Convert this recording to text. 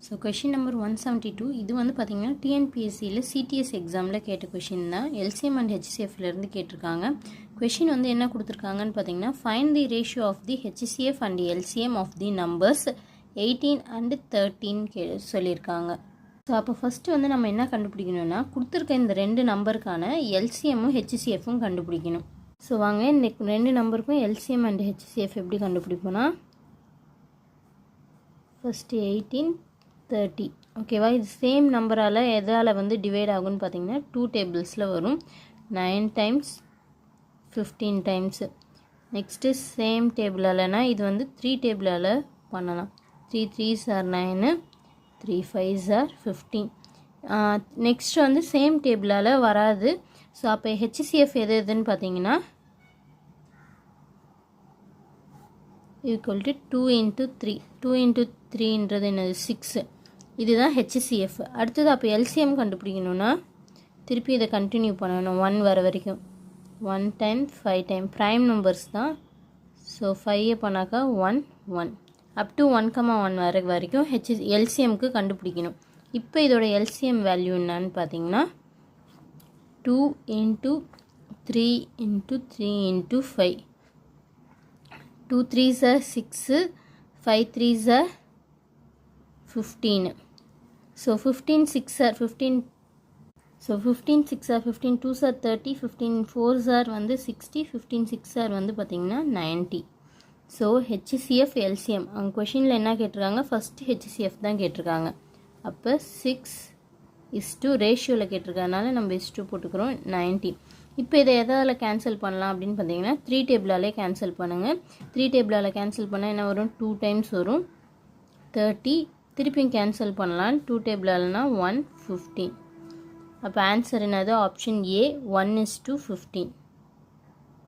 So question number 172 இது வந்து பார்த்திங்கன்னா டிஎன்பிஎஸ்சியில் சிடிஎஸ் எக்ஸாமில் கேட்ட கொஷின் தான். எல்சிஎம் அண்ட் ஹெச்சிசிஎஃப்லேருந்து கேட்டிருக்காங்க. கொஷின் வந்து என்ன கொடுத்துருக்காங்கன்னு பார்த்தீங்கன்னா, find the ratio of the HCF and LCM of the numbers 18 and 13 சொல்லியிருக்காங்க. ஸோ அப்போ ஃபஸ்ட்டு வந்து நம்ம என்ன கண்டுபிடிக்கணும்னா, கொடுத்துருக்க இந்த ரெண்டு நம்பருக்கான எல்சிஎம்மும் ஹெச்சிசிஎஃப்பும் கண்டுபிடிக்கணும். ஸோ வாங்க இந்த ரெண்டு நம்பருக்கும் எல்சிஎம் அண்ட் ஹெச்சிசிஎஃப் எப்படி கண்டுபிடிப்போன்னா, ஃபஸ்ட்டு 18 30 ஓகேவா. இது சேம் நம்பரால் எதால் வந்து டிவைட் ஆகும்னு பார்த்தீங்கன்னா 2 டேபிள்ஸில் வரும். 9 times 15 times. நெக்ஸ்ட்டு சேம் டேபிளாலனா இது வந்து 3 டேபிளால் பண்ணலாம். 3 3s are 9, 3 5s are 15. Next வந்து சேம் டேபிளால் வராது. ஸோ அப்போ ஹெச்சிசிஎஃப் எதுன்னு பார்த்தீங்கன்னா ஈக்குவல் டு 2 into 3. 2 into 3ன்றது என்னது 6. இதுதான் ஹெச்சிசிஎஃப். அடுத்தது அப்போ எல்சிஎம் கண்டுபிடிக்கணும்னா திருப்பி இதை கண்டினியூ பண்ணணும் 1 வர வரைக்கும். 1 time 5 time ப்ரைம் நம்பர்ஸ் தான். ஸோ 5 பண்ணாக்கா 1 1 அப் டு 1,1 வர வரைக்கும் எல்சிஎம்க்கு கண்டுபிடிக்கணும். இப்போ இதோட எல்சிஎம் வேல்யூ என்னன்னு பார்த்தீங்கன்னா 2 into 3 into 3 into 5. 2 3s are 6, 5 3s are 15. So 15 6 are 15. So 15 6 are 15, 2s are 30, 15 4s are வந்து 60, 15 6 are வந்து பார்த்தீங்கன்னா 90. ஸோ ஹெச்சிசிஎஃப் எல்சிஎம் அவங்க கொஷினில் என்ன கேட்டிருக்காங்க, ஃபஸ்ட்டு ஹெச்சிசிஎஃப் தான் கேட்டிருக்காங்க. அப்போ 6:2 ரேஷியோவில் கேட்டிருக்கனால நம்ம /2 போட்டுக்கிறோம் 90. இப்போ இதை எதால் கேன்சல் பண்ணலாம் அப்படின்னு பார்த்தீங்கன்னா 3 டேபிளாலே கேன்சல் பண்ணுங்கள். 3 டேபிளால் கேன்சல் பண்ணால் என்ன வரும், 2 times வரும் 30. திருப்பியும் கேன்சல் பண்ணலாம். 2 டேபிளால்னா 1 15. அப்போ ஆன்சர் என்னது, ஆப்ஷன் ஏ 1:15.